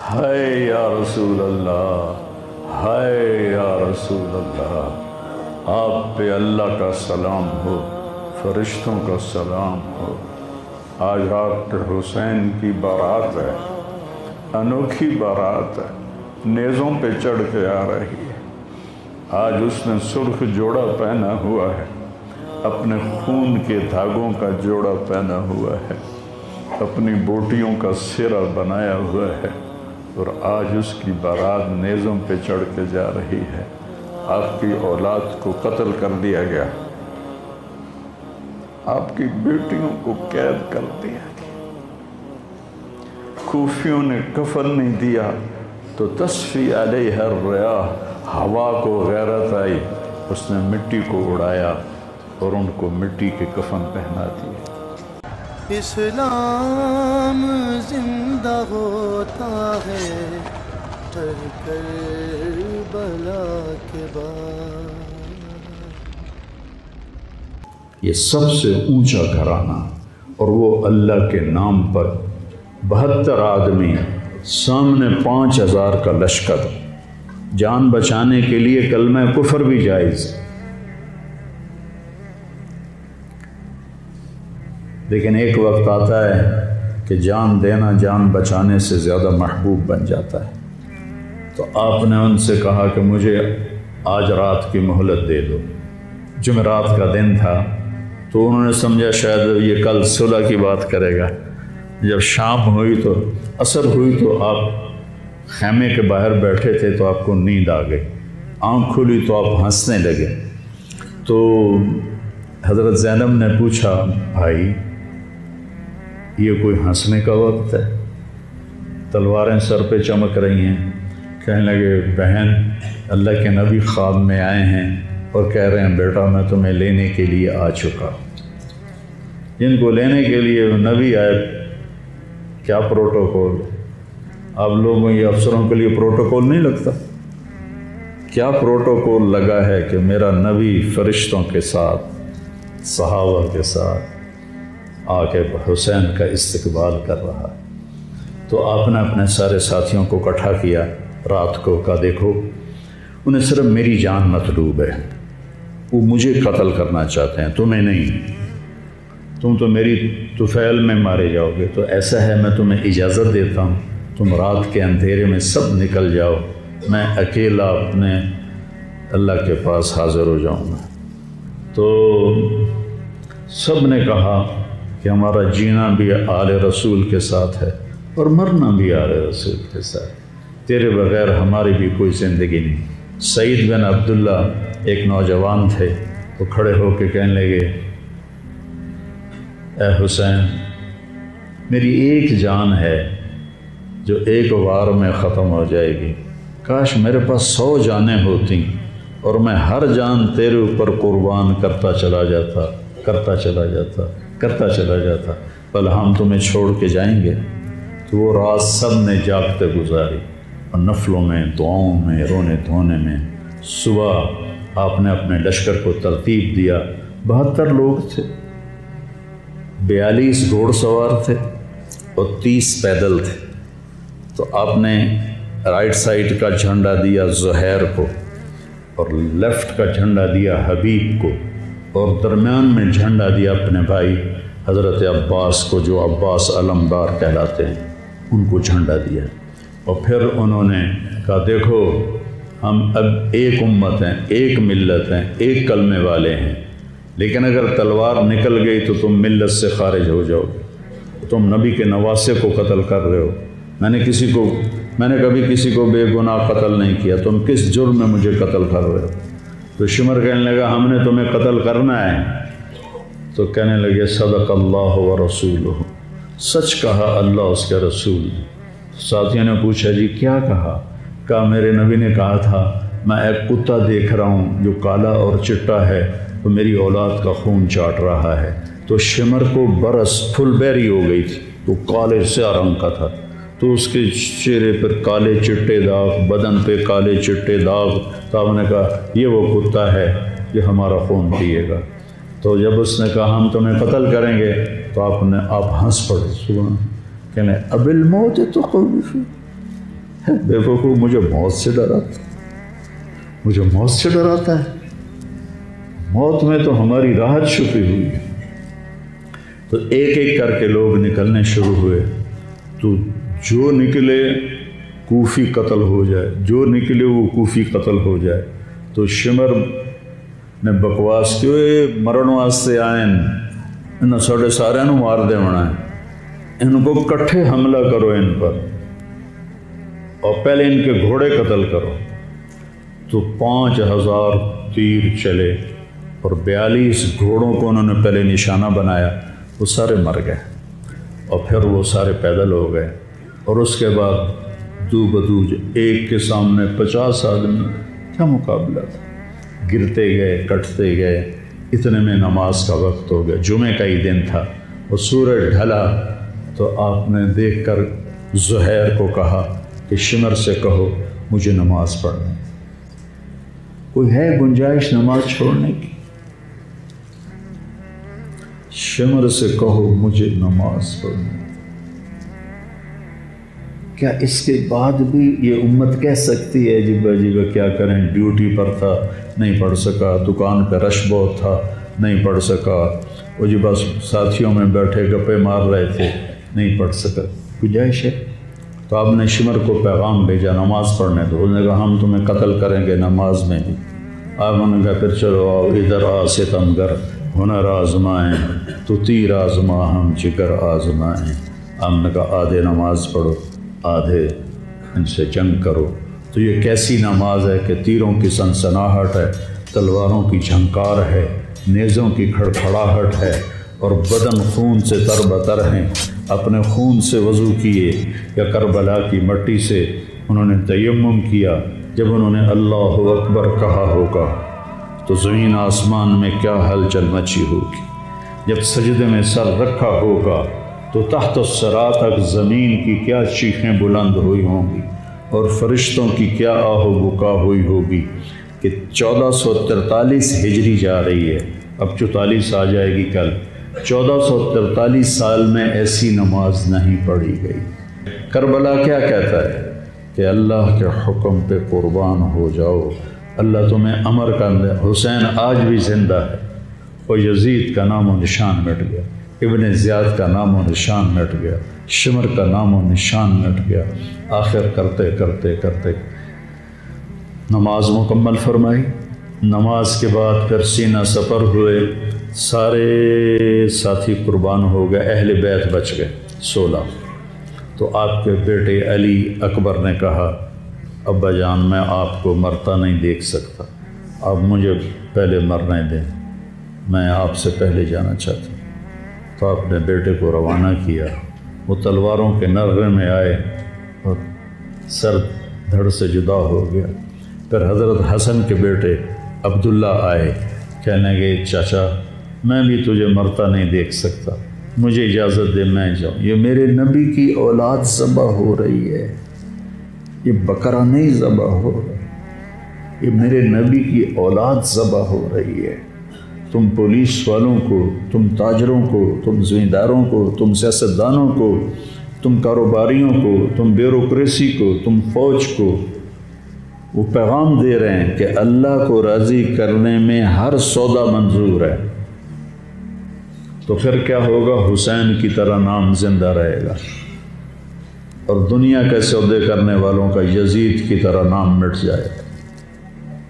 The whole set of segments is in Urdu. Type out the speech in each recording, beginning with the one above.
ہائے یا رسول اللہ، ہائے یا رسول اللہ، آپ پہ اللہ کا سلام ہو، فرشتوں کا سلام ہو۔ آج ڈاکٹر حسین کی بارات ہے، انوکھی بارات ہے، نیزوں پہ چڑھ کے آ رہی ہے۔ آج اس نے سرخ جوڑا پہنا ہوا ہے، اپنے خون کے دھاگوں کا جوڑا پہنا ہوا ہے، اپنی بوٹیوں کا سرہ بنایا ہوا ہے، اور آج اس کی بارات نیزوں پہ چڑھ کے جا رہی ہے۔ آپ کی اولاد کو قتل کر دیا گیا، آپ کی بیٹیوں کو قید کر دیا گیا، کوفیوں نے کفن نہیں دیا تو تصفی علیہ الریاح، ہوا کو غیرت آئی، اس نے مٹی کو اڑایا اور ان کو مٹی کے کفن پہنا دیے۔ اسلام زندہ ہوتا ہے ہر کربلا کے بعد۔ یہ سب سے اونچا گھرانہ، اور وہ اللہ کے نام پر 72 آدمی، سامنے 5000 کا لشکر، جان بچانے کے لیے کلمہ کفر بھی جائز، لیکن ایک وقت آتا ہے کہ جان دینا جان بچانے سے زیادہ محبوب بن جاتا ہے۔ تو آپ نے ان سے کہا کہ مجھے آج رات کی مہلت دے دو۔ جمعرات کا دن تھا تو انہوں نے سمجھا شاید یہ کل صلح کی بات کرے گا۔ جب شام ہوئی تو عصر ہوئی تو آپ خیمے کے باہر بیٹھے تھے تو آپ کو نیند آ گئی، آنکھ کھلی تو آپ ہنسنے لگے۔ تو حضرت زینب نے پوچھا، بھائی یہ کوئی ہنسنے کا وقت ہے؟ تلواریں سر پہ چمک رہی ہیں۔ کہنے لگے، بہن اللہ کے نبی خواب میں آئے ہیں اور کہہ رہے ہیں بیٹا میں تمہیں لینے کے لیے آ چکا۔ جن کو لینے کے لیے نبی آئے، کیا پروٹوکول؟ آپ لوگوں یہ افسروں کے لیے پروٹوکول نہیں لگتا؟ کیا پروٹوکول لگا ہے کہ میرا نبی فرشتوں کے ساتھ، صحابہ کے ساتھ آ کے حسین کا استقبال کر رہا ہے۔ تو آپ نے اپنے سارے ساتھیوں کو اکٹھا کیا رات کو، کہا دیکھو انہیں صرف میری جان مطلوب ہے، وہ مجھے قتل کرنا چاہتے ہیں، تمہیں نہیں، تم تو میری طفیل میں مارے جاؤ گے۔ تو ایسا ہے میں تمہیں اجازت دیتا ہوں، تم رات کے اندھیرے میں سب نکل جاؤ، میں اکیلا اپنے اللہ کے پاس حاضر ہو جاؤں گا۔ تو سب نے کہا کہ ہمارا جینا بھی آل رسول کے ساتھ ہے اور مرنا بھی آل رسول کے ساتھ، تیرے بغیر ہماری بھی کوئی زندگی نہیں۔ سعید بن عبداللہ ایک نوجوان تھے، وہ کھڑے ہو کے کہنے لگے، اے حسین میری ایک جان ہے جو ایک وار میں ختم ہو جائے گی، کاش میرے پاس 100 جانیں ہوتی اور میں ہر جان تیرے اوپر قربان کرتا چلا جاتا، بل ہم تمہیں چھوڑ کے جائیں گے۔ تو وہ رات سب نے جاگتے گزاری، اور نفلوں میں، دعاؤں میں، رونے دھونے میں۔ صبح آپ نے اپنے لشکر کو ترتیب دیا، 72 لوگ تھے، 42 گھوڑ سوار تھے اور 30 پیدل تھے۔ تو آپ نے رائٹ سائڈ کا جھنڈا دیا زہیر کو، اور لیفٹ کا جھنڈا دیا حبیب کو، اور درمیان میں جھنڈا دیا اپنے بھائی حضرت عباس کو، جو عباس علمدار کہلاتے ہیں، ان کو جھنڈا دیا۔ اور پھر انہوں نے کہا دیکھو ہم اب ایک امت ہیں، ایک ملت ہیں، ایک کلمے والے ہیں، لیکن اگر تلوار نکل گئی تو تم ملت سے خارج ہو جاؤ گے، تم نبی کے نواسے کو قتل کر رہے ہو، میں نے کبھی کسی کو بے گناہ قتل نہیں کیا، تم کس جرم میں مجھے قتل کر رہے ہو؟ تو شمر کہنے لگا ہم نے تمہیں قتل کرنا ہے۔ تو کہنے لگے صدق اللہ و رسولہ، سچ کہا اللہ اس کے رسول نے۔ ساتھیوں نے پوچھا جی کیا کہا میرے نبی نے کہا تھا میں ایک کتا دیکھ رہا ہوں جو کالا اور چٹا ہے، تو میری اولاد کا خون چاٹ رہا ہے۔ تو شمر کو برس پھل بیری ہو گئی تھی، تو کالے سیاہ رنگ کا تھا، تو اس کے چہرے پر کالے چٹے داغ، بدن پہ کالے چٹے داغ۔ تو آپ نے کہا یہ وہ کتا ہے جو ہمارا خون پیے گا۔ تو جب اس نے کہا ہم تمہیں قتل کریں گے تو آپ ہنس پڑے، سبحان، کہنے اب الموت تو بے وقوف مجھے موت سے ڈراتا، مجھے موت سے ڈراتا ہے، موت میں تو ہماری راحت چھپی ہوئی ہے۔ تو ایک ایک کر کے لوگ نکلنے شروع ہوئے، تو جو نکلے کوفی قتل ہو جائے، جو نکلے وہ کوفی قتل ہو جائے۔ تو شمر نے بکواس کی، مرن واسطے آئیں، انہوں ساڑھے سارے نو مار دے ہونا ہے، ان کو کٹھے حملہ کرو ان پر، اور پہلے ان کے گھوڑے قتل کرو۔ تو 5000 تیر چلے اور 42 گھوڑوں کو انہوں نے پہلے نشانہ بنایا، وہ سارے مر گئے، اور پھر وہ سارے پیدل ہو گئے۔ اور اس کے بعد دو بدو ایک کے سامنے 50 آدمی، کیا مقابلہ تھا، گرتے گئے کٹتے گئے۔ اتنے میں نماز کا وقت ہو گیا، جمعے کا ہی دن تھا، اور سورج ڈھلا۔ تو آپ نے دیکھ کر زہیر کو کہا کہ شمر سے کہو مجھے نماز پڑھنے، کوئی ہے گنجائش نماز چھوڑنے کی؟ شمر سے کہو مجھے نماز پڑھنے۔ کیا اس کے بعد بھی یہ امت کہہ سکتی ہے جی باجی کیا کریں، ڈیوٹی پر تھا نہیں پڑھ سکا، دکان پہ رش بہت تھا نہیں پڑھ سکا، وہ جی بس ساتھیوں میں بیٹھے گپے مار رہے تھے نہیں پڑھ سکا، گنجائش ہے؟ تو آپ نے شمر کو پیغام بھیجا نماز پڑھنے دو، انہوں نے کہا ہم تمہیں قتل کریں گے نماز میں بھی۔ آپ نے کہا پھر چلو آؤ ادھر آ ستمگر، ہنر آزمائیں تو تیر آزما ہم جگر آزمائیں۔ آپ نے کہا آدھے نماز پڑھو آدھے ان سے جنگ کرو۔ تو یہ کیسی نماز ہے کہ تیروں کی سنسناہٹ ہے، تلواروں کی جھنکار ہے، نیزوں کی کھڑکھڑاہٹ ہے، اور بدن خون سے تر بتر ہیں۔ اپنے خون سے وضو کیے یا کربلا کی مٹی سے انہوں نے تیمم کیا۔ جب انہوں نے اللہ اکبر کہا ہوگا تو زمین آسمان میں کیا ہلچل مچی ہوگی۔ جب سجدے میں سر رکھا ہوگا تو تحت الثری تک زمین کی کیا چیخیں بلند ہوئی ہوں گی، اور فرشتوں کی کیا آہ و بکا ہوئی ہوگی کہ 1443 ہجری جا رہی ہے، اب 44 آ جائے گی کل۔ 1443 سال میں ایسی نماز نہیں پڑھی گئی۔ کربلا کیا کہتا ہے کہ اللہ کے حکم پہ قربان ہو جاؤ، اللہ تمہیں امر کر دے۔ حسین آج بھی زندہ ہے، اور یزید کا نام و نشان مٹ گیا، ابن زیاد کا نام و نشان مٹ گیا، شمر کا نام و نشان مٹ گیا۔ آخر کرتے کرتے کرتے نماز مکمل فرمائی۔ نماز کے بعد پھر سینہ سپر ہوئے، سارے ساتھی قربان ہو گئے، اہل بیت بچ گئے 16۔ تو آپ کے بیٹے علی اکبر نے کہا ابا جان میں آپ کو مرتا نہیں دیکھ سکتا، آپ مجھے پہلے مرنے دیں، میں آپ سے پہلے جانا چاہتا ہوں۔ تو آپ نے بیٹے کو روانہ کیا، وہ تلواروں کے نغمے میں آئے اور سر دھڑ سے جدا ہو گیا۔ پھر حضرت حسن کے بیٹے عبداللہ آئے، کہنے لگے چاچا میں بھی تجھے مرتا نہیں دیکھ سکتا، مجھے اجازت دے میں جاؤں، یہ میرے نبی کی اولاد ذبح ہو رہی ہے، یہ بکرا نہیں ذبح ہو رہا، یہ میرے نبی کی اولاد ذبح ہو رہی ہے۔ تم پولیس والوں کو، تم تاجروں کو، تم زمینداروں کو، تم سیاستدانوں کو، تم کاروباریوں کو، تم بیوروکریسی کو، تم فوج کو وہ پیغام دے رہے ہیں کہ اللہ کو راضی کرنے میں ہر سودا منظور ہے۔ تو پھر کیا ہوگا؟ حسین کی طرح نام زندہ رہے گا، اور دنیا کے سودے کرنے والوں کا یزید کی طرح نام مٹ جائے گا۔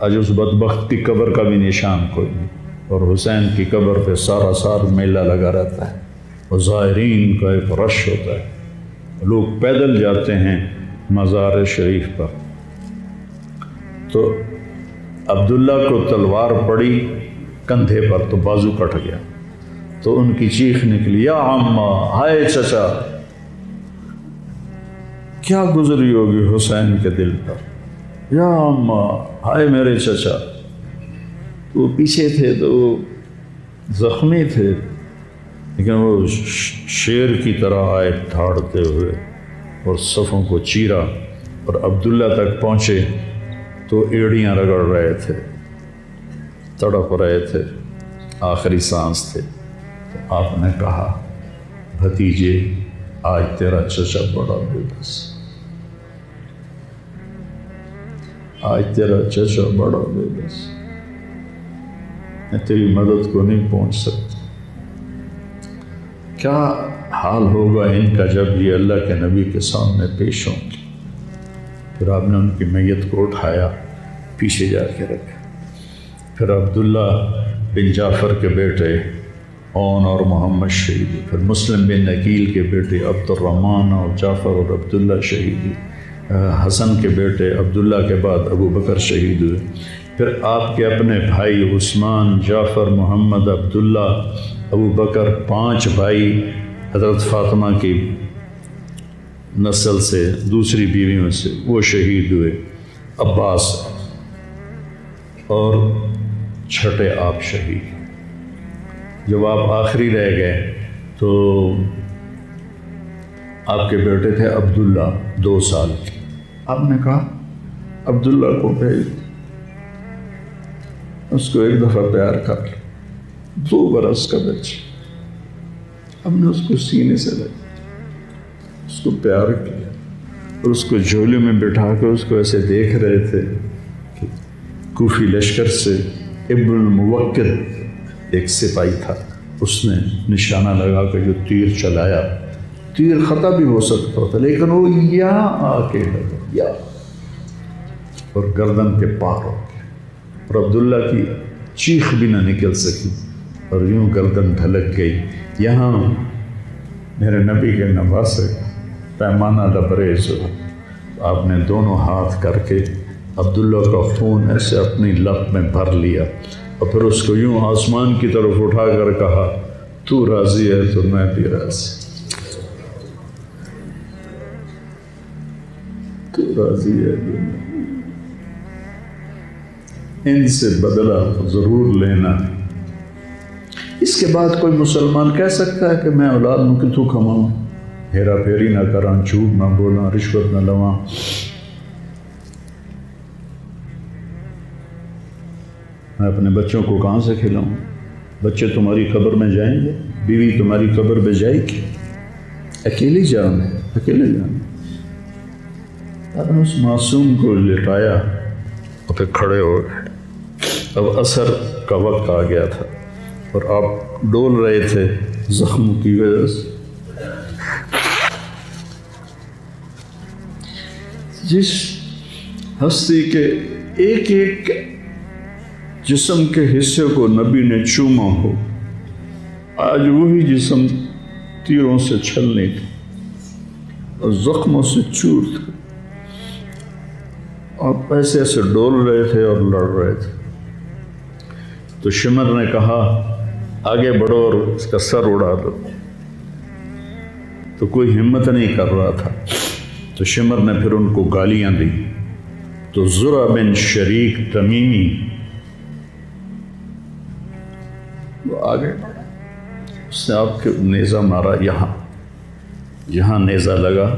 آج اس بدبخت کی قبر کا بھی نشان کوئی نہیں، اور حسین کی قبر پہ سارا سال میلہ لگا رہتا ہے، اور زائرین کا ایک رش ہوتا ہے، لوگ پیدل جاتے ہیں مزار شریف پر۔ تو عبداللہ کو تلوار پڑی کندھے پر تو بازو کٹ گیا، تو ان کی چیخ نکلی یا عمّا، ہائے چچا، کیا گزری ہوگی حسین کے دل پر، یا عمّا، ہائے میرے چچا۔ وہ پیچھے تھے تو وہ زخمی تھے، لیکن وہ شیر کی طرح آئے دھاڑتے ہوئے اور صفوں کو چیرا، اور عبداللہ تک پہنچے تو ایڑیاں رگڑ رہے تھے، تڑپ رہے تھے، آخری سانس تھے۔ تو آپ نے کہا بھتیجے آج تیرا چچا بڑا بے بس، آج تیرا چچا بڑا بے بس، میں تیری مدد کو نہیں پہنچ سکتا۔ کیا حال ہوگا ان کا جب یہ اللہ کے نبی کے سامنے پیش ہوں گے۔ پھر آپ نے ان کی میت کو اٹھایا، پیچھے جا کے رکھا۔ پھر عبداللہ بن جعفر کے بیٹے اون اور محمد شہید ہوئے۔ پھر مسلم بن عقیل کے بیٹے عبد الرحمن اور جعفر اور عبداللہ شہید ہوئے۔ حسن کے بیٹے عبداللہ کے بعد ابو بکر شہید ہوئے۔ پھر آپ کے اپنے بھائی عثمان، جعفر، محمد، عبداللہ، ابو بکر، 5 بھائی حضرت فاطمہ کی نسل سے، دوسری بیویوں سے، وہ شہید ہوئے۔ عباس اور چھٹے آپ شہید۔ جب آپ آخری رہ گئے تو آپ کے بیٹے تھے عبداللہ 2 سال کے۔ آپ نے کہا عبداللہ کو بھیج، اس کو ایک دفعہ پیار کر لیا۔ 2 برس کا بچہ، ہم نے اس کو سینے سے لگا، اس کو پیار کیا اور اس کو جھولے میں بٹھا کے اس کو ایسے دیکھ رہے تھے کہ کوفی لشکر سے ابن الموکر ایک سپاہی تھا، اس نے نشانہ لگا کے جو تیر چلایا، تیر خطا بھی ہو سکتا تھا لیکن وہ یہاں آ کے لگا، یا اور گردن کے پار ہو گیا، اور عبداللہ کی چیخ بھی نہ نکل سکی اور یوں گردن ڈھلک گئی۔ یہاں میرے نبی کے نواسے پیمانہ لبریز ہو، آپ نے دونوں ہاتھ کر کے عبداللہ کا خون ایسے اپنی لب میں بھر لیا اور پھر اس کو یوں آسمان کی طرف اٹھا کر کہا، تو راضی ہے تو میں بھی راضی، تو راضی ہے تو میں۔ ان سے بدلہ ضرور لینا۔ اس کے بعد کوئی مسلمان کہہ سکتا ہے کہ میں اولاد نو کتوں کھماؤں، ہیرا پھیری نہ کراں، جھوٹ نہ بولاں، رشوت نہ لواں۔ میں اپنے بچوں کو کہاں سے کھلاؤں؟ بچے تمہاری قبر میں جائیں گے، بیوی تمہاری قبر میں جائے گی، اکیلی جانا ہے، اکیلے جانا۔ آپ نے اس معصوم کو لٹایا اور پھر کھڑے ہو گئے۔ اب عصر کا وقت آ گیا تھا اور آپ ڈول رہے تھے زخم کی وجہ سے۔ جس ہستی کے ایک ایک جسم کے حصے کو نبی نے چوما ہو، آج وہی جسم تیروں سے چھلنی تھی اور زخموں سے چور تھا۔ آپ ایسے ایسے ڈول رہے تھے اور لڑ رہے تھے تو شمر نے کہا آگے بڑھو اور اس کا سر اڑا دو، تو کوئی ہمت نہیں کر رہا تھا۔ تو شمر نے پھر ان کو گالیاں دی تو زرع بن شریک تمیمی وہ آگے بڑھا، اس نے آپ کے نیزہ مارا، یہاں نیزہ لگا،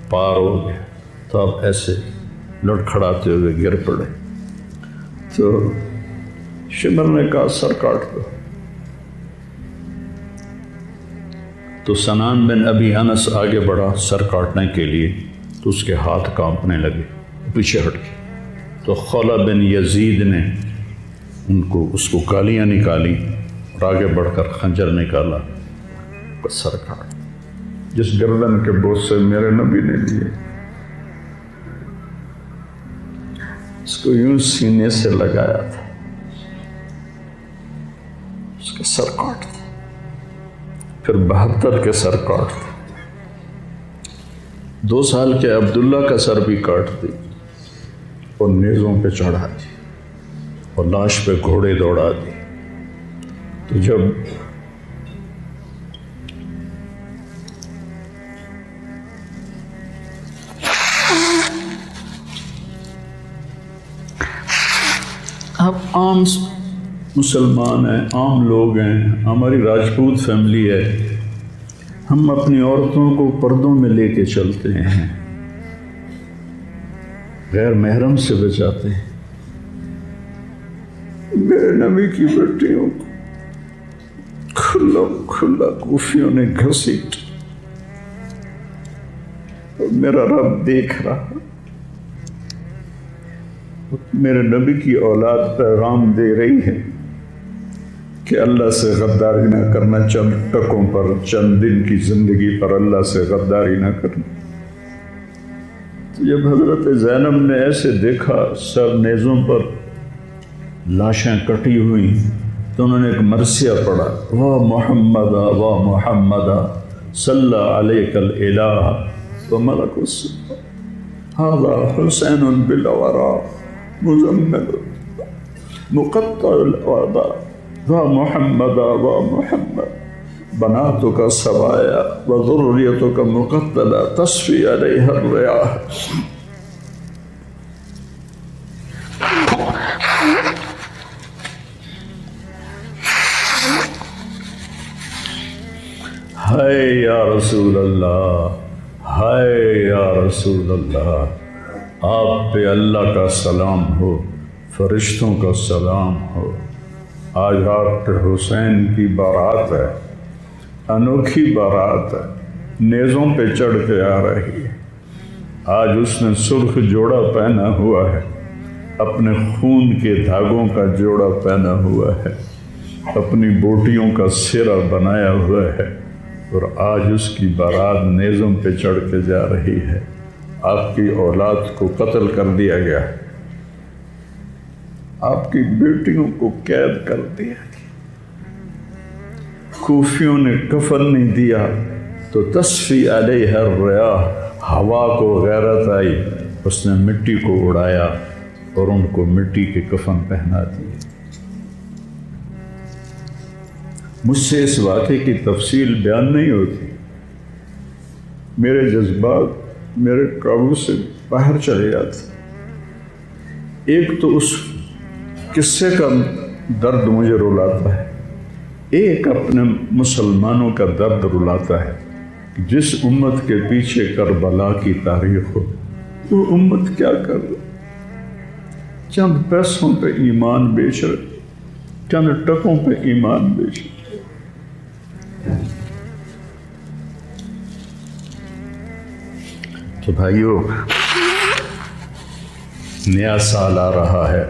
پار ہو گیا، تو آپ ایسے لڑکھڑاتے ہوئے گر پڑے۔ تو شمر نے کہا سر کاٹ دو۔ تو سنان بن ابی انس آگے بڑھا سر کاٹنے کے لیے، تو اس کے ہاتھ کانپنے لگے، پیچھے ہٹ گئے۔ تو خولہ بن یزید نے اس کو گالیاں نکالی اور آگے بڑھ کر خنجر نکالا، سر کاٹ۔ جس گردن کے بوسے میرے نبی نے لیے، اس کو یوں سینے سے لگایا تھا، اس کا سر کاٹ دیا۔ پھر 72 کے سر کاٹ دیا، 2 سال کے عبداللہ کا سر بھی کاٹ دی اور نیزوں پہ چڑھا دی اور لاش پہ گھوڑے دوڑا دی۔ تو جب آپ عام مسلمان ہیں، عام لوگ ہیں، ہماری راجپوت فیملی ہے، ہم اپنی عورتوں کو پردوں میں لے کے چلتے ہیں، غیر محرم سے بچاتے ہیں۔ میرے نبی کی بیٹیوں کو کھلا کوفیوں نے گھسیٹ، اور میرا رب دیکھ رہا، میرے نبی کی اولاد پیغام دے رہی ہے کہ اللہ سے غداری نہ کرنا، چند ٹکوں پر، چند دن کی زندگی پر اللہ سے غداری نہ کرنا۔ تو جب حضرت زینب نے ایسے دیکھا سر نیزوں پر لاشیں کٹی ہوئی تو انہوں نے ایک مرثیہ پڑھا، وا محمدا وا محمدا صلی علیک الالہ وملک السماء ھذا حسین بالورا مزمل مقطع الاعضاء وا محمدا وا محمد بناتک سبایا وذریتک مقتلہ تصفی علیہ الریاح۔ ہائے یا رسول اللہ، ہائے یا رسول اللہ، آپ پہ اللہ کا سلام ہو، فرشتوں کا سلام ہو۔ آج ڈاکٹر حسین کی بارات ہے، انوکھی بارات ہے، نیزوں پہ چڑھ کے آ رہی ہے۔ آج اس نے سرخ جوڑا پہنا ہوا ہے، اپنے خون کے دھاگوں کا جوڑا پہنا ہوا ہے، اپنی بوٹیوں کا سرا بنایا ہوا ہے، اور آج اس کی بارات نیزوں پہ چڑھ کے جا رہی ہے۔ آپ کی اولاد کو قتل کر دیا گیا، آپ کی بیٹیوں کو قید کر دیا گیا، کوفیوں نے کفن نہیں دیا تو تصفی علیہ الریاح، ہوا کو غیرت آئی، اس نے مٹی کو اڑایا اور ان کو مٹی کے کفن پہنا دیے۔ مجھ سے اس واقعے کی تفصیل بیان نہیں ہوتی، میرے جذبات میرے قابو سے باہر چلے جاتے۔ ایک تو اس قصے کا درد مجھے رلاتا ہے، ایک اپنے مسلمانوں کا درد رلاتا ہے کہ جس امت کے پیچھے کربلا کی تاریخ ہو، وہ امت کیا کر رہی؟ چند پیسوں پہ ایمان بیچ رہے، چند ٹکوں پہ ایمان بیچ رہے۔ تو بھائیو، نیا سال آ رہا ہے،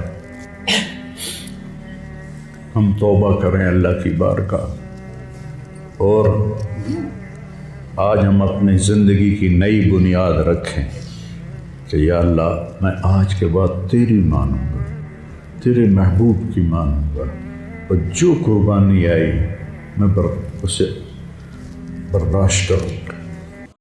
ہم توبہ کریں اللہ کی بارگاہ، اور آج ہم اپنی زندگی کی نئی بنیاد رکھیں کہ یا اللہ میں آج کے بعد تیری مانوں گا، تیرے محبوب کی مانوں گا، اور جو قربانی آئی میں اسے برداشت کروں۔